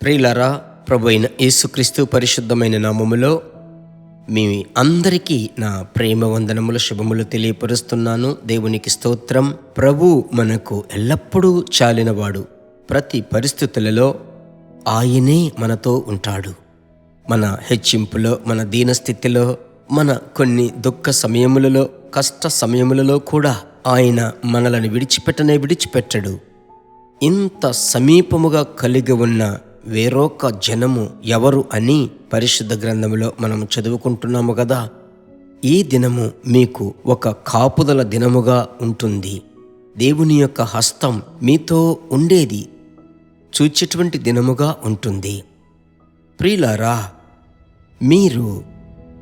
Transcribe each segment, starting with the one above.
ప్రియులారా, ప్రభు అయిన యేసుక్రీస్తు పరిశుద్ధమైన నామములో మీ అందరికీ నా ప్రేమ వందనములు, శుభములు తెలియపరుస్తున్నాను. దేవునికి స్తోత్రం. ప్రభు మనకు ఎల్లప్పుడూ చాలినవాడు. ప్రతి పరిస్థితులలో ఆయనే మనతో ఉంటాడు. మన హెచ్చింపులో, మన దీనస్థితిలో, మన కొన్ని దుఃఖ సమయములలో, కష్ట సమయములలో కూడా ఆయన మనలను విడిచిపెట్టడు. ఇంత సమీపముగా కలిగి ఉన్న వేరొక జనము ఎవరు అని పరిశుద్ధ గ్రంథములో మనం చదువుకుంటున్నాము కదా. ఈ దినము మీకు ఒక కాపుదల దినముగా ఉంటుంది. దేవుని యొక్క హస్తం మీతో ఉండేది చూచేటువంటి దినముగా ఉంటుంది. ప్రియులారా, మీరు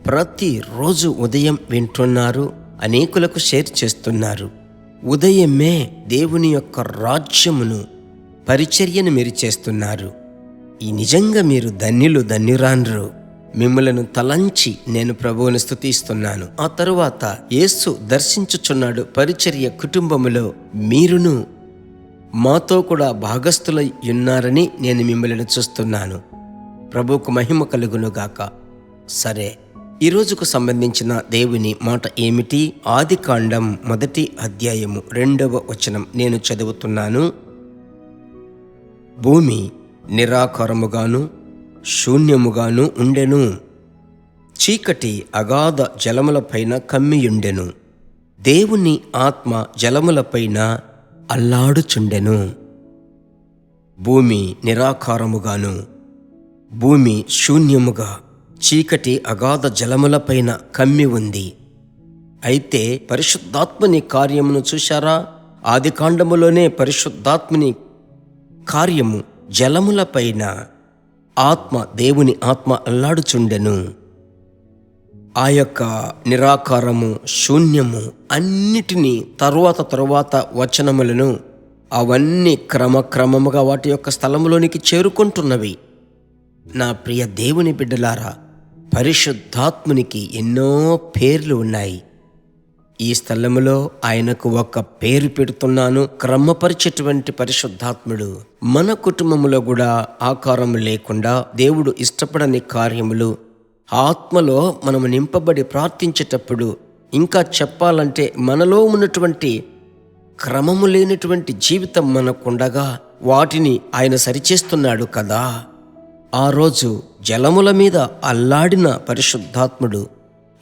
ప్రతిరోజు ఉదయం వింటున్నారు, అనేకులకు షేర్ చేస్తున్నారు. ఉదయమే దేవుని యొక్క రాజ్యమును, పరిచర్యను మీరు చేస్తున్నారు. ఈ నిజంగా మీరు ధన్యురాండ్రు. మిమ్మలను తలంచి నేను ప్రభువుని స్తుతిస్తున్నాను. ఆ తరువాత యేసు దర్శించుచున్నాడు పరిచర్య కుటుంబములో. మీరును మాతో కూడా భాగస్థులై ఉన్నారని నేను మిమ్మల్ని చూస్తున్నాను. ప్రభువుకు మహిమ కలుగునుగాక. సరే, ఈ రోజుకు సంబంధించిన దేవుని మాట ఏమిటి? ఆదికాండం 1వ అధ్యాయము 2వ వచనం నేను చదువుతున్నాను. భూమి నిరాకారముగాను శూన్యముగాను ఉండెను, చీకటి అగాధ జలములపైన కమ్మియుండెను, దేవుని ఆత్మ జలములపైన అల్లాడుచుండెను. భూమి నిరాకారముగాను, భూమి శూన్యముగా, చీకటి అగాధ జలములపైన కమ్మి ఉంది. అయితే పరిశుద్ధాత్మని కార్యమును చూశారా? ఆదికాండములోనే పరిశుద్ధాత్మని కార్యము జలములపైన ఆత్మ, దేవుని ఆత్మ అల్లాడుచుండెను. ఆ యొక్క నిరాకారము, శూన్యము అన్నిటినీ తరువాత వచనములను అవన్నీ క్రమక్రమముగా వాటి యొక్క స్థలములోనికి చేరుకుంటున్నవి. నా ప్రియ దేవుని బిడ్డలారా, పరిశుద్ధాత్మునికి ఎన్నో పేర్లు ఉన్నాయి. ఈ స్థలములో ఆయనకు ఒక పేరు పెడుతున్నాను, క్రమపరిచేటువంటి పరిశుద్ధాత్ముడు. మన కుటుంబములో కూడా ఆకారం లేకుండా దేవుడు ఇష్టపడని కార్యములు ఆత్మలో మనము నింపబడి ప్రార్థించేటప్పుడు, ఇంకా చెప్పాలంటే మనలో ఉన్నటువంటి క్రమము లేనటువంటి జీవితం మనకుండగా వాటిని ఆయన సరిచేస్తున్నాడు కదా. ఆ రోజు జలముల మీద అల్లాడిన పరిశుద్ధాత్ముడు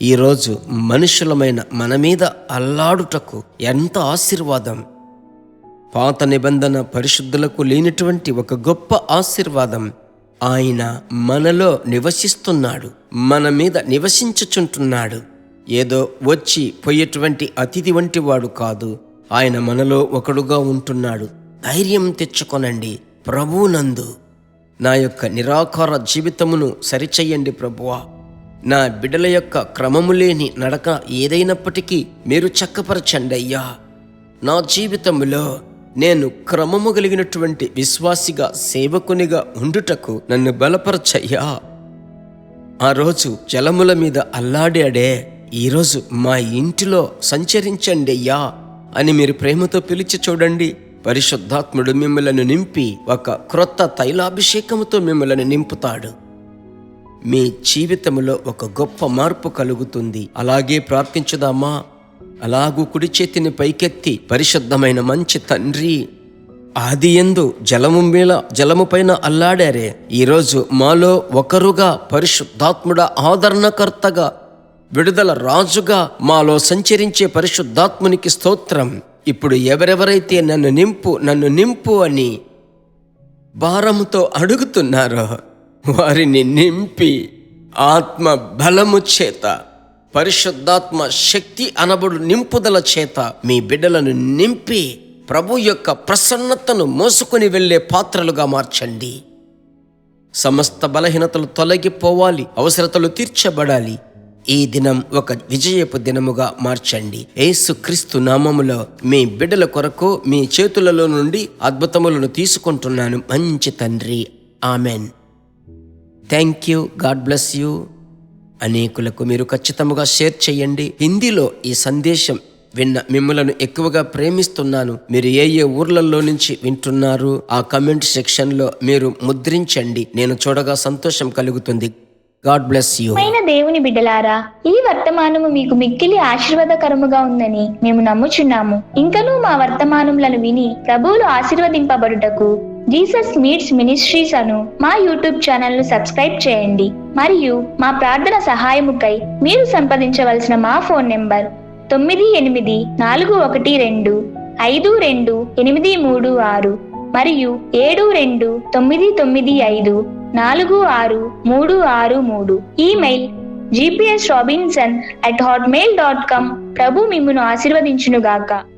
ఈరోజు మనుషులమైన మన మీద అల్లాడుటకు ఎంత ఆశీర్వాదం! పాత నిబంధన పరిశుద్ధులకు లేనటువంటి ఒక గొప్ప ఆశీర్వాదం. ఆయన మనలో నివసిస్తున్నాడు, మన మీద నివసించుచుంటున్నాడు. ఏదో వచ్చి పోయేటువంటి అతిథి వంటి వాడు కాదు. ఆయన మనలో ఒకడుగా ఉంటున్నాడు. ధైర్యం తెచ్చుకొనండి. ప్రభువునందు నా యొక్క నిరాకార జీవితమును సరిచెయ్యండి ప్రభువా. నా బిడ్డల యొక్క క్రమము లేని నడక ఏదైనప్పటికీ మీరు చక్కపరచండి అయ్యా. నా జీవితంలో నేను క్రమము కలిగినటువంటి విశ్వాసిగా, సేవకునిగా ఉండుటకు నన్ను బలపరచయ్యా. ఆ రోజు జలముల మీద అల్లాడాడే, ఈరోజు మా ఇంటిలో సంచరించండి అయ్యా అని మీరు ప్రేమతో పిలిచి చూడండి. పరిశుద్ధాత్ముడు మిమ్మలను నింపి ఒక క్రొత్త తైలాభిషేకముతో మిమ్మలను నింపుతాడు. మీ జీవితంలో ఒక గొప్ప మార్పు కలుగుతుంది. అలాగే ప్రార్థించుదామా? అలాగూ కుడి చేతిని పైకెత్తి, పరిశుద్ధమైన మంచి తండ్రి, ఆదియందు జలము పైన అల్లాడారే, ఈరోజు మాలో ఒకరుగా పరిశుద్ధాత్ముడ ఆదరణకర్తగా, విడుదల రాజుగా మాలో సంచరించే పరిశుద్ధాత్మునికి స్తోత్రం. ఇప్పుడు ఎవరెవరైతే నన్ను నింపు అని భారముతో అడుగుతున్నారో వారిని నింపి ఆత్మ బలము చేత, పరిశుద్ధాత్మ శక్తి అనబడు నింపుదల చేత మీ బిడ్డలను నింపి ప్రభు యొక్క ప్రసన్నతను మోసుకొని వెళ్ళే పాత్రలుగా మార్చండి. సమస్త బలహీనతలు తొలగిపోవాలి, అవసరతలు తీర్చబడాలి. ఈ దినం ఒక విజయపు దినముగా మార్చండి. యేసుక్రీస్తు నామములో మీ బిడ్డల కొరకు మీ చేతులలో నుండి అద్భుతములను తీసుకుంటున్నాను మంచి తండ్రి. Amen. Thank you. God bless you. అనేకులకు మీరు ఖచ్చితంగా షేర్ చేయండి. హిందీలో ఈ సందేశం విన్న మిమ్మలను ఎక్కువగా ప్రేమిస్తున్నాను. మీరు ఏ ఊర్లలో నుంచి వింటున్నారు ఆ కమెంట్ సెక్షన్లో మీరు ముద్రించండి. నేను చూడగా సంతోషం కలుగుతుంది. God bless you. దేవుని బిడ్డలారా, ఈ వర్తమానము మీకు మిక్కిలి ఆశీర్వాదకరముగా ఉందని మేము నమ్ముచున్నాము. ఇంకనూ మా వర్తమానములను విని ప్రభువులు ఆశీర్వదింపబడుటకు జీసస్ మీట్స్ మినిస్ట్రీస్ అను మా యూట్యూబ్ ఛానల్ ను సబ్స్క్రైబ్ చేయండి. మరియు మా ప్రార్థన సహాయముకై మీరు సంప్రదించవలసిన మా ఫోన్ నెంబర్ 9841425286 మరియు 72954636. Email gpsrobinson@hotmail.com. ప్రభు మిమ్మును ఆశీర్వదించునుగాక.